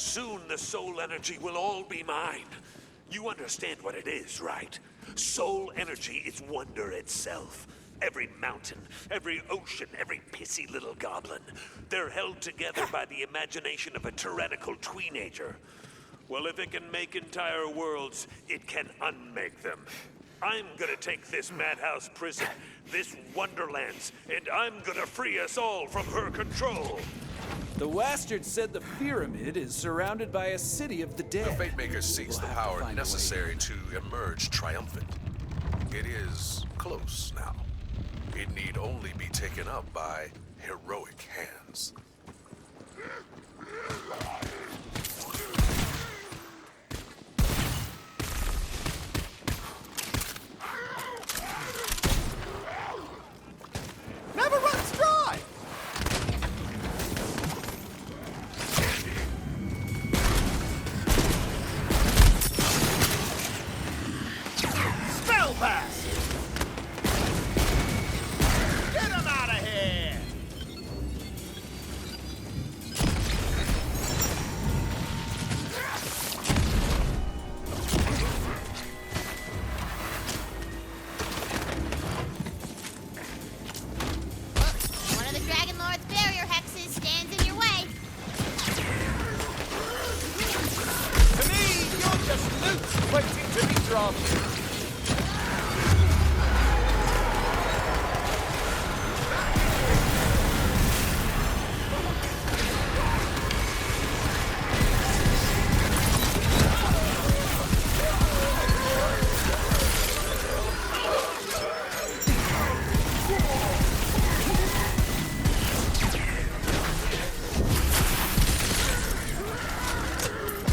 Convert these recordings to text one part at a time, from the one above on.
Soon the soul energy will all be mine. You understand what it is, right? Soul energy is wonder itself. Every mountain, every ocean, every pissy little goblin. They're held together by the imagination of a tyrannical tweenager. Well, if it can make entire worlds, it can unmake them. I'm gonna take this madhouse prison, this Wonderlands, and I'm gonna free us all from her control. The Wastard said the pyramid is surrounded by a city of the dead. The Fatemaker seeks the power necessary to emerge triumphant. It is close now. It need only be taken up by heroic hands. Never runs dry! Spell pass! Get him out of here! One of the Dragon Lord's barrier hexes stands in your way. To me, you're just loot waiting to be dropped.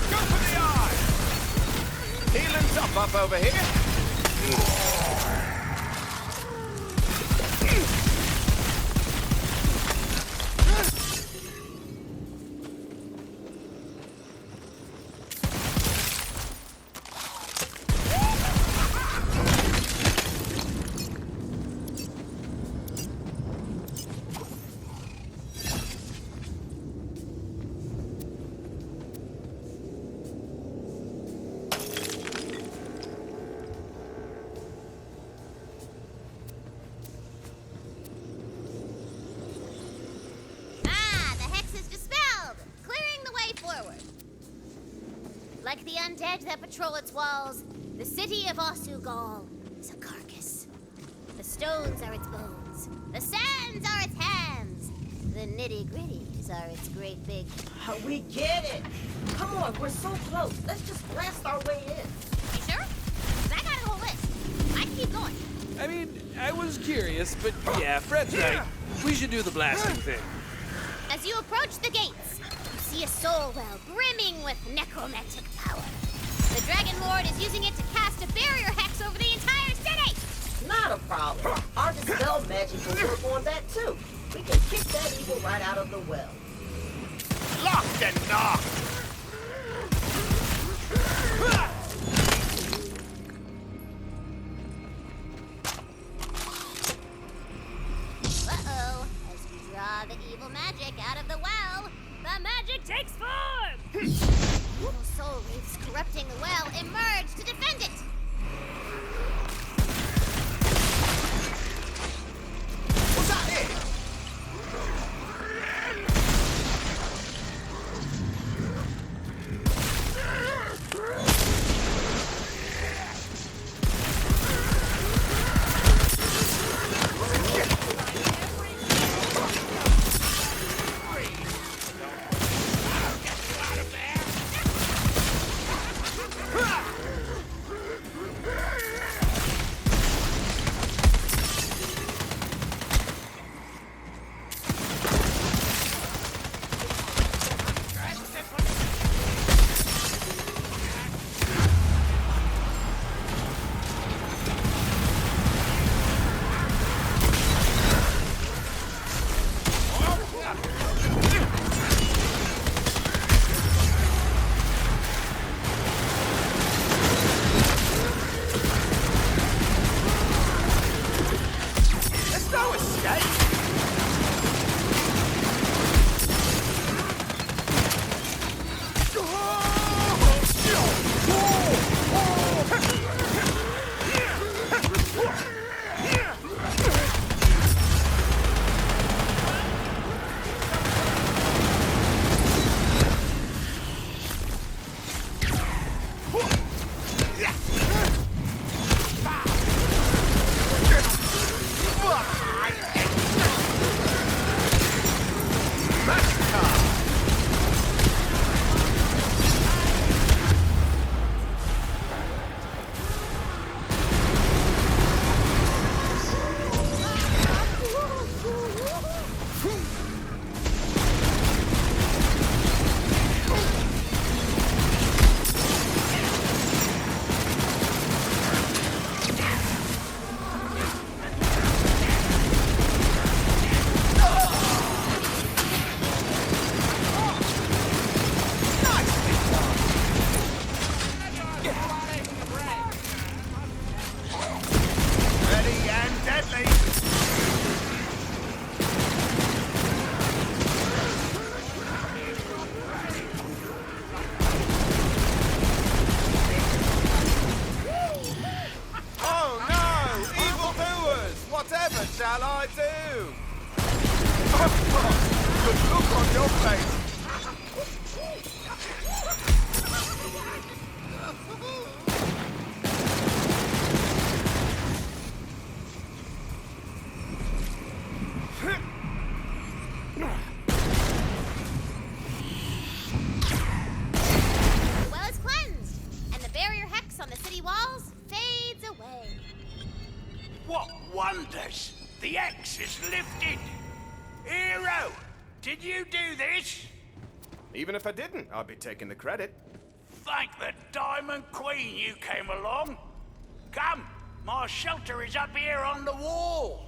Go for the eye! Healing top up over here. Ah, the hex is dispelled, clearing the way forward. Like the undead that patrol its walls, the city of Osugal is a carcass. The stones are its bones. The sands are its hands. The nitty-gritties are its great big... We get it. Come on, we're so close. Let's just blast our way in. You sure? 'Cause I got a whole list. I can keep going. I mean, I was curious, but yeah, Fred's right. We should do the blasting thing. As you approach the gates, you see a soul well brimming with necromantic power. The Dragon Lord is using it to cast a barrier hex over the entire city! Not a problem. Our dispel magic will work on that too. We can kick that evil right out of the well. Lock and knock! Uh-oh. As you draw the evil magic out of the well, the magic takes form! Evil soul wraiths corrupting the well emerge to defend it! What's that here? your face. The well is cleansed, and the barrier hex on the city walls fades away. What wonders! The X is lifted! Hero, did you do this? Even if I didn't, I'd be taking the credit. Thank the Diamond Queen you came along. Come, my shelter is up here on the wall.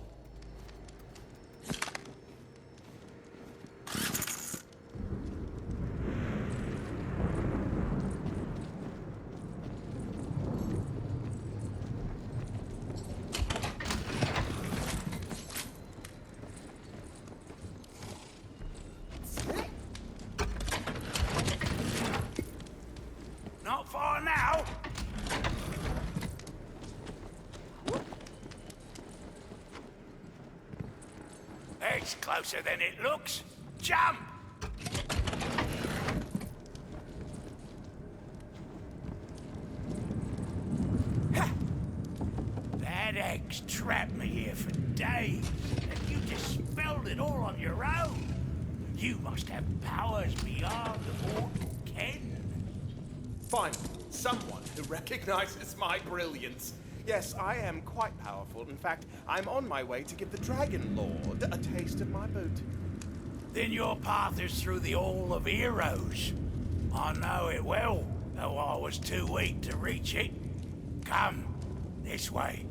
Not far now. It's closer than it looks. Jump! Ha! That X trapped me here for days, and you dispelled it all on your own. You must have powers beyond mortal ken. Fine. Someone who recognizes my brilliance. Yes, I am quite powerful. In fact, I'm on my way to give the Dragon Lord a taste of my boot. Then your path is through the Hall of Heroes. I know it well, though I was too weak to reach it. Come, this way.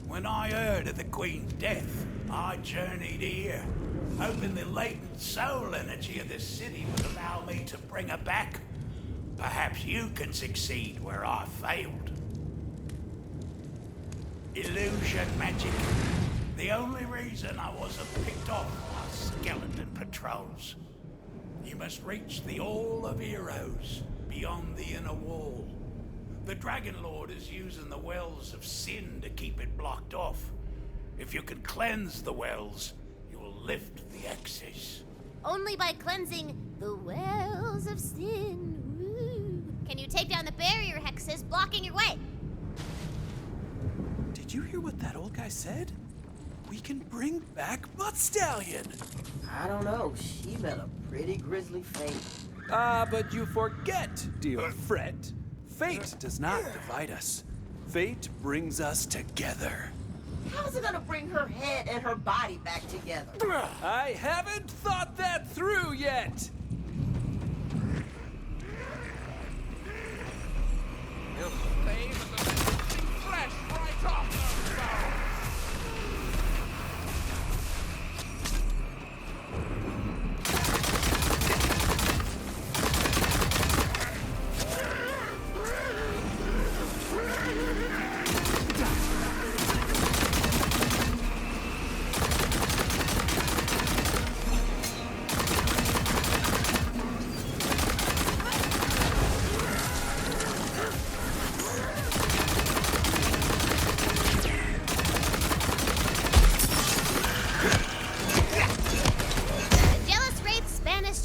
When I heard of the Queen's death, I journeyed here, hoping the latent soul energy of this city would allow me to bring her back. Perhaps you can succeed where I failed. Illusion magic. The only reason I wasn't picked off by skeleton patrols. You must reach the Hall of Heroes, beyond the inner wall. The Dragon Lord is using the wells of sin to keep it blocked off. If you can cleanse the wells, you will lift the X's. Only by cleansing the wells of sin. Woo. Can you take down the barrier hexes blocking your way? Did you hear what that old guy said? We can bring back Butt Stallion. I don't know. She met a pretty grisly fate. But you forget, dear Fred. Fate does not divide us. Fate brings us together. How is it gonna bring her head and her body back together? I haven't thought that through yet.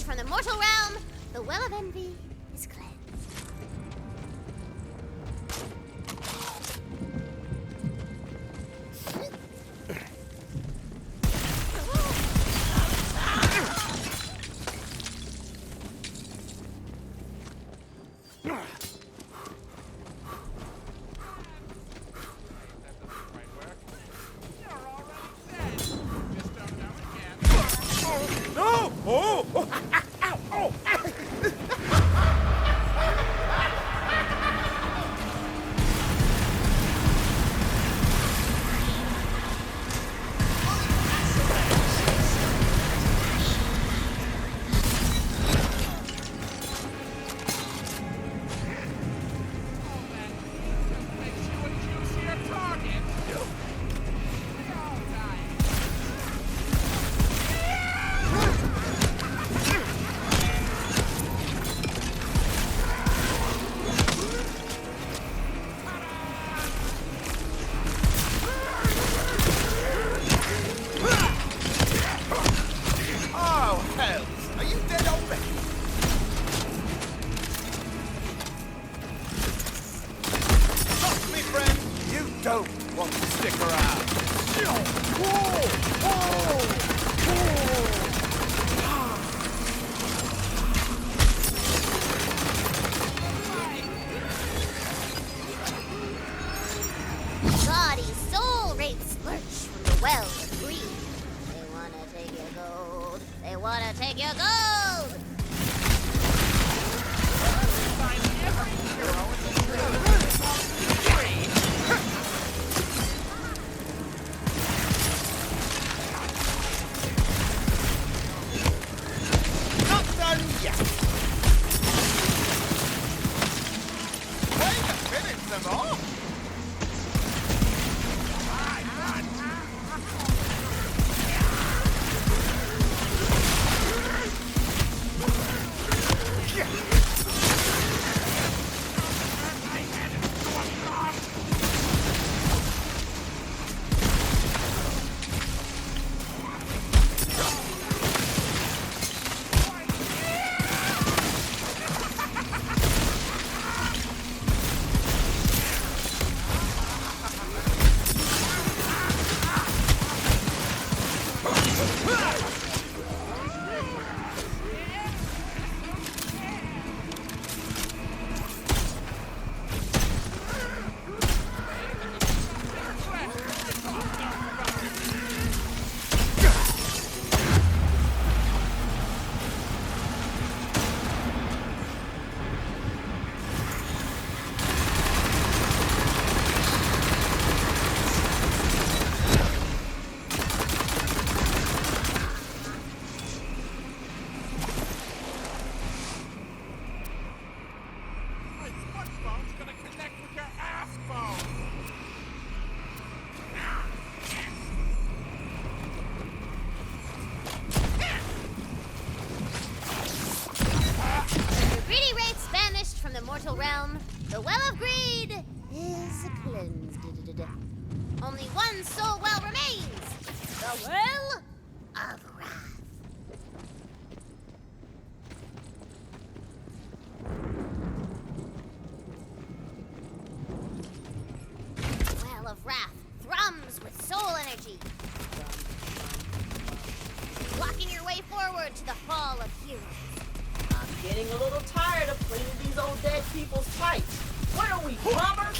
From the mortal realm, the well of envy is cleansed. No! Oh! bone's gonna connect with your ass bone. The greedy wraiths vanished from the mortal realm. The well of greed is cleansed. Only one soul well remains. The well of wrath. The well of wrath thrums with soul energy. Blocking your way forward to the fall of heroes. I'm getting a little tired of cleaning these old dead people's pipes. What are we, plumbers?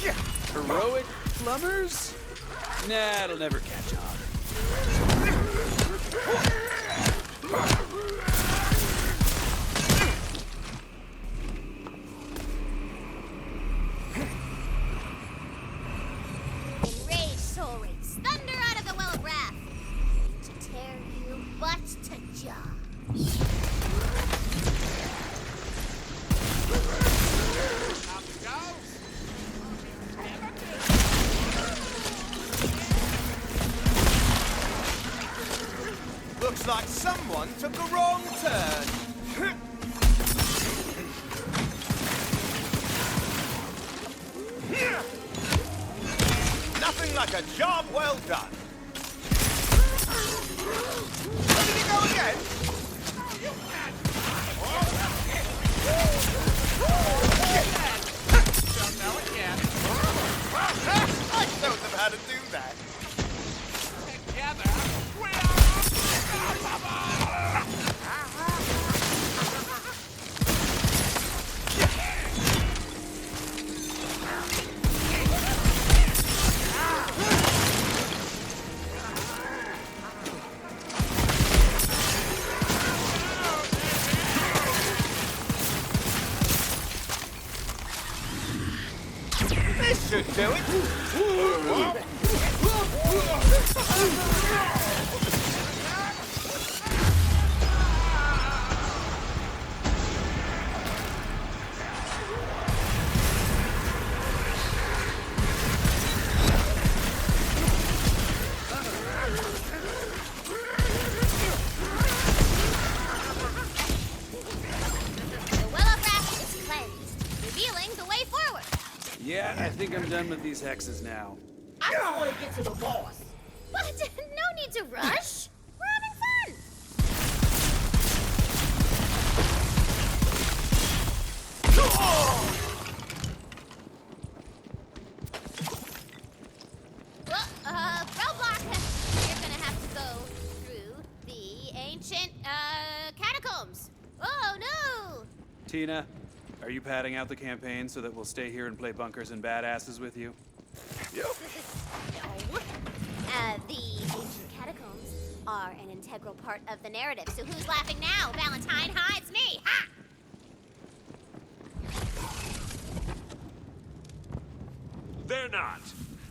Heroic plumbers? Nah, it'll never catch on. Enraged soul wraiths thunder out of the well of wrath to tear you butt to jaw. Up it goes. Looks like someone took a wrong turn. Nothing like a job well done. Where did he go again? Don't know it yet. I don't know how to do that. Together, we are unstoppable! This should do it. The well of wrath is cleansed, revealing the way forward. Yeah, I think I'm done with these hexes now. I just want to get to the boss. What? No need to rush. We're having fun. Well, roadblock. You're gonna have to go through the ancient, catacombs. Oh, no! Tina, are you padding out the campaign so that we'll stay here and play bunkers and badasses with you? No. The ancient catacombs are an integral part of the narrative. So who's laughing now? Valentine? Hi, it's me. Ha! They're not.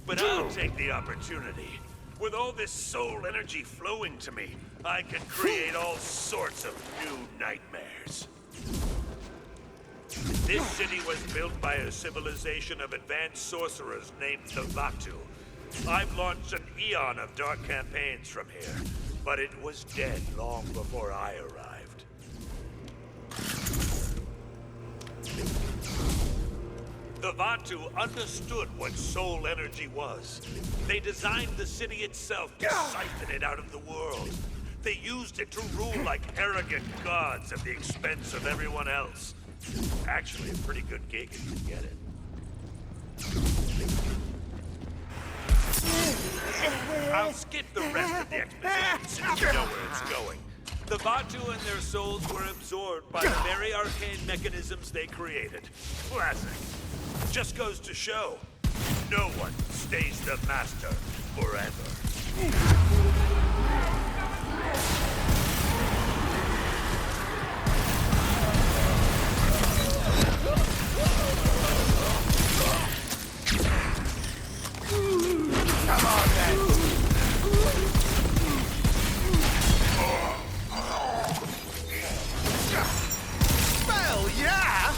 But I'll take the opportunity. With all this soul energy flowing to me, I can create all sorts of new nightmares. This city was built by a civilization of advanced sorcerers named the Vatu. I've launched an eon of dark campaigns from here, but it was dead long before I arrived. The Vatu understood what soul energy was. They designed the city itself to siphon it out of the world. They used it to rule like arrogant gods at the expense of everyone else. Actually, a pretty good gig if you get it. I'll skip the rest of the exposition since you know where it's going. The Vatu and their souls were absorbed by the very arcane mechanisms they created. Classic. Just goes to show, no one stays the master forever. Come on, then. Well, yeah.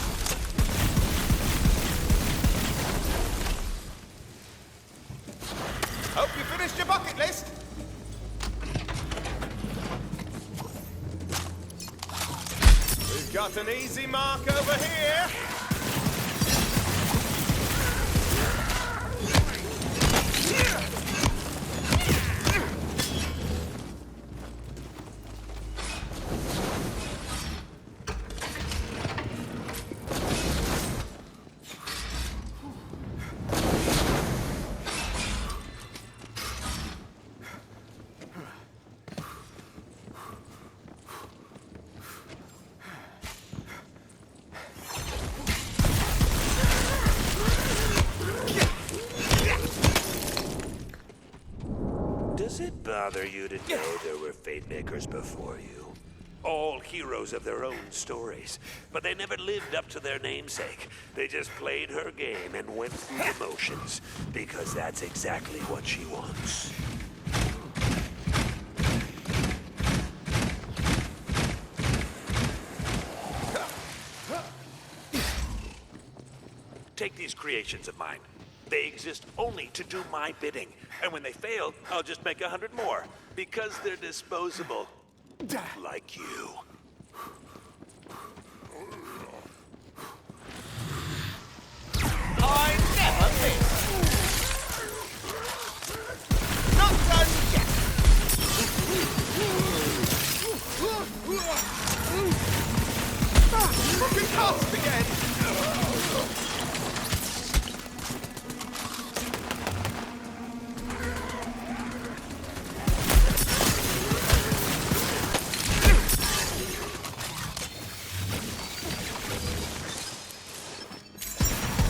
Not an easy mark over here. Does it bother you to know there were fate makers before you? All heroes of their own stories, but they never lived up to their namesake. They just played her game and went through the motions, because that's exactly what she wants. Take these creations of mine. They exist only to do my bidding. And when they fail, I'll just make 100 more. Because they're disposable. Like you. I never miss. Not done yet. Fucking cost again.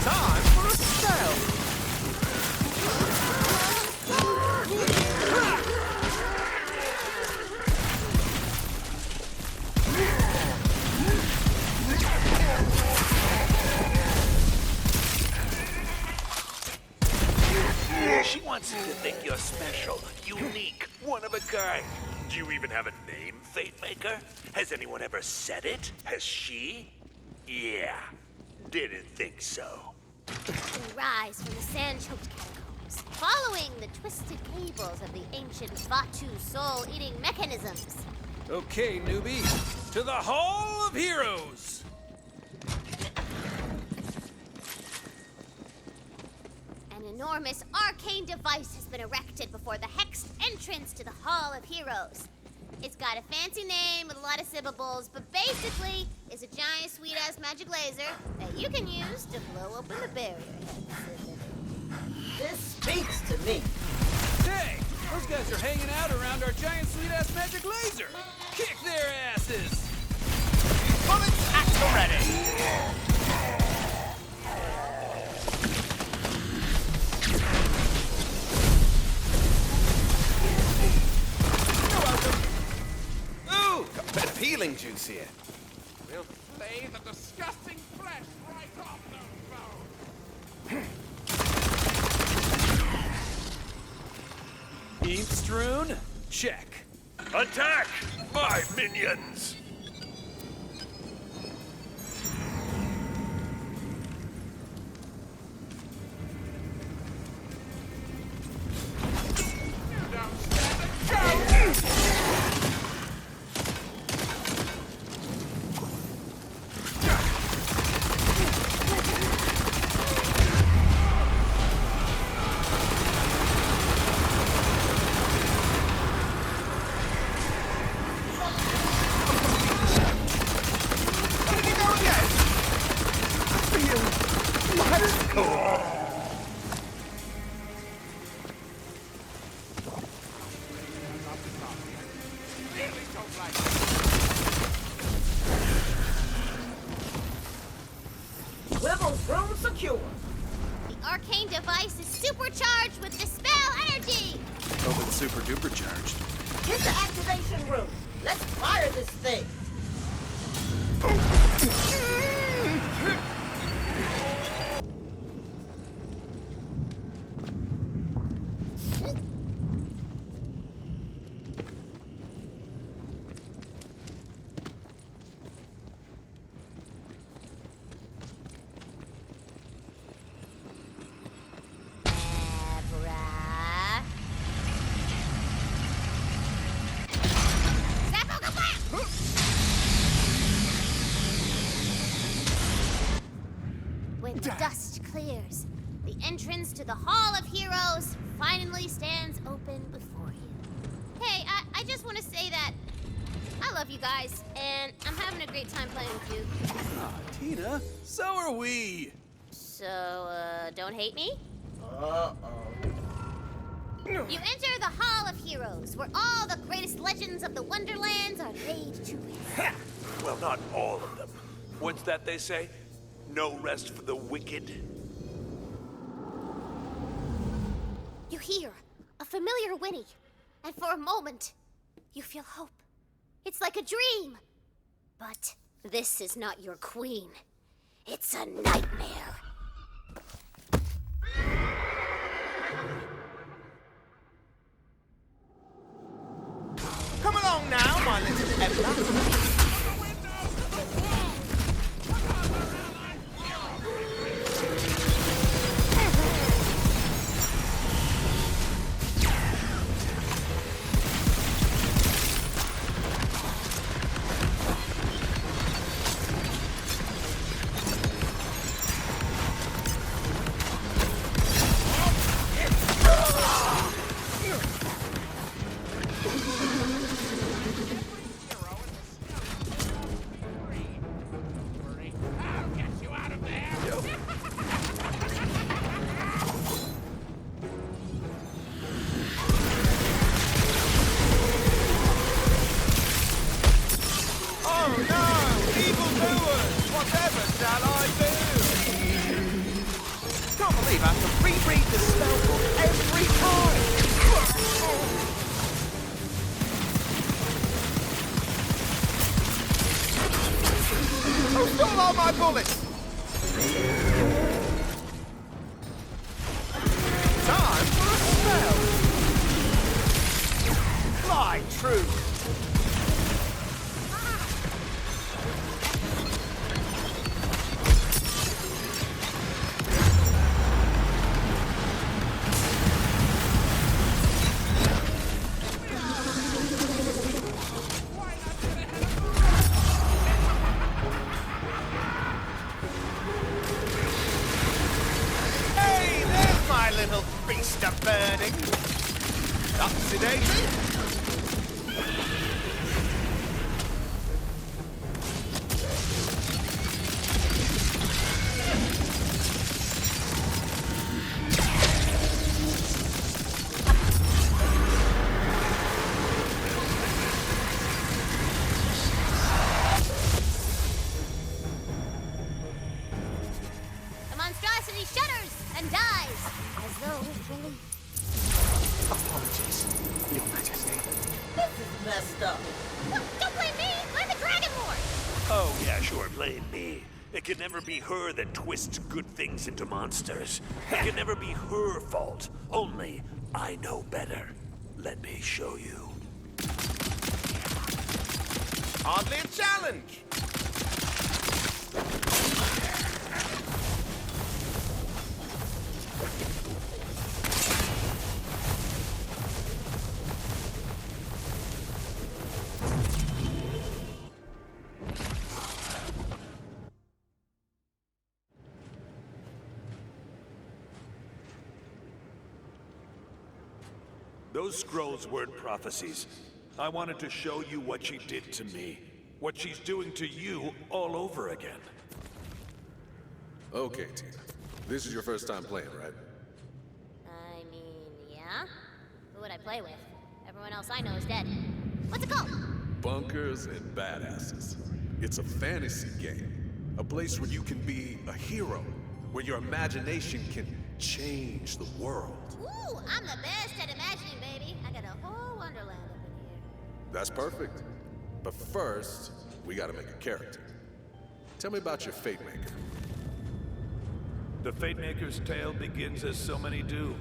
Time for a spell. She wants you to think you're special, unique, one of a kind. Do you even have a name, Fate Maker? Has anyone ever said it? Has she? Yeah. Didn't think so. We rise from the sand-choked catacombs, following the twisted cables of the ancient Vatu soul-eating mechanisms. Okay, newbie, to the Hall of Heroes! An enormous arcane device has been erected before the hexed entrance to the Hall of Heroes. It's got a fancy name with a lot of syllables, but basically, it's a giant sweet-ass magic laser that you can use to blow open the barrier. This speaks to me. Hey, those guys are hanging out around our giant sweet-ass magic laser! Kick their asses! Bullets at the ready. Ooh, got a bit of healing juice here. We'll flay the disgusting flesh right off those bones. Ink strewn? Check. Attack, my minions! You don't stand a chance. Really don't like it. Wibble's room secure. The arcane device is supercharged with dispel energy! Oh, it's super duper charged. Get the activation room. Let's fire this thing. Abra. Zappo kablam! when the dust clears, the entrance to the Hall of Heroes finally stands open before you. Hey, I just want to say that I love you guys, and I'm having a great time playing with you. Ah, Tina, so are we. So, don't hate me? Uh-oh. You enter the Hall of Heroes, where all the greatest legends of the Wonderlands are laid to rest. Well, not all of them. What's that they say? No rest for the wicked. You hear a familiar whinny, and for a moment, you feel hope. It's like a dream. But this is not your queen. It's a nightmare. Come along now, my little Emma. I'll get you out of there! Oh no! Evil doers! Whatever shall I do? Can't believe I have to reread the spell book every time! Oh, stole all my bullets! Time for a spell! Fly true! Hey, there's my little beast of burning. Upsy-daisy. The monstrosity shudders and dies, as though with relief. Apologies, Your Majesty. This is messed up. No, don't blame me! I'm the Dragon Lord! Oh, yeah, sure, blame me. It can never be her that twists good things into monsters. It can never be her fault. Only I know better. Let me show you. Hardly a challenge. Those scrolls weren't prophecies. I wanted to show you what she did to me. What she's doing to you all over again. Okay, Tina. This is your first time playing, right? I mean, yeah? Who would I play with? Everyone else I know is dead. What's it called? Bunkers and badasses. It's a fantasy game. A place where you can be a hero. Where your imagination can change the world. Ooh, I'm the best at imagining, baby. I got a whole Wonderland up in here. That's perfect. But first, we gotta make a character. Tell me about your Fate Maker. The Fatemaker's tale begins as so many do.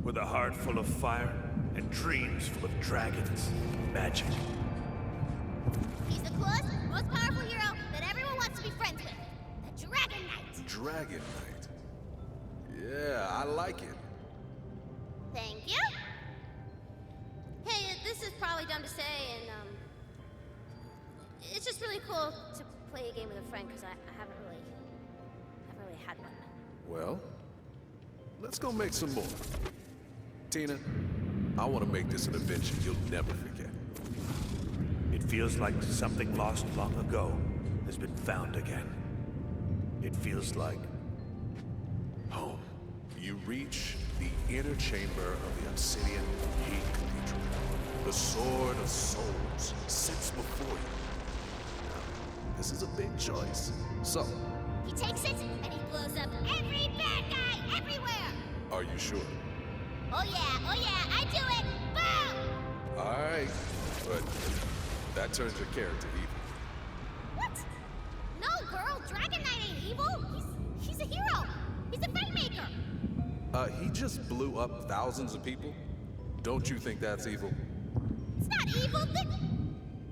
With a heart full of fire and dreams full of dragons and magic. He's the coolest, most powerful hero that everyone wants to be friends with. The Dragon Knight. Dragon Knight. Yeah, I like it. Thank you. Hey, this is probably dumb to say, and it's just really cool to play a game with a friend because I haven't really had one. Well, let's go make some more. Tina, I want to make this an adventure you'll never forget. It feels like something lost long ago has been found again. It feels like home. You reach the inner chamber of the obsidian Gate Cathedral. The Sword of Souls sits before you. Now, this is a big choice. So, He takes it and he blows up every bad guy everywhere! are you sure? Oh yeah, I do it! Boom! Alright, but that turns your character evil. What? No, girl, Dragon Knight ain't evil. He's a hero. He's a fight maker. He just blew up thousands of people. Don't you think that's evil? It's not evil.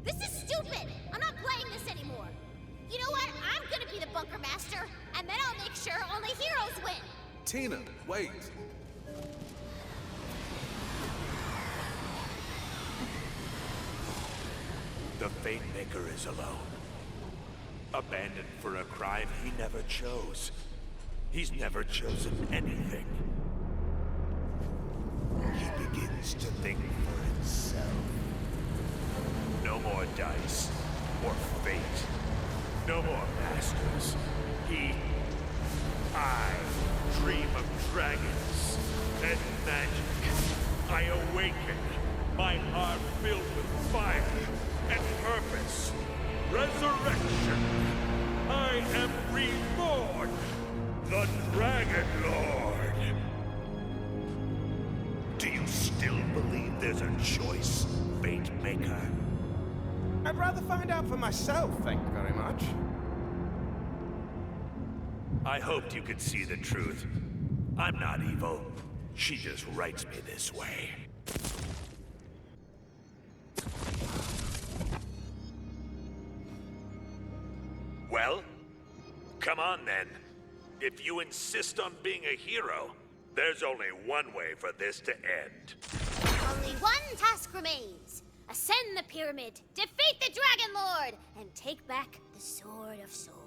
This is stupid. I'm not playing this anymore. You know what? I'm gonna be the bunker master, and then I'll make sure only heroes win. Tina, wait. the Fate Maker is alone. Abandoned for a crime he never chose. He's never chosen anything. He begins to think for himself. No more dice or fate. No more masters. I dream of dragons and magic. I awaken, my heart filled with fire and purpose. Resurrection. I am reborn, the Dragon Lord. Do you still believe there's a choice, Fate Maker? I'd rather find out for myself, thank you very much. I hoped you could see the truth. I'm not evil. She just writes me this way. Well, come on then. If you insist on being a hero, there's only one way for this to end. Only one task remains. Ascend the pyramid, defeat the Dragon Lord, and take back the Sword of Souls.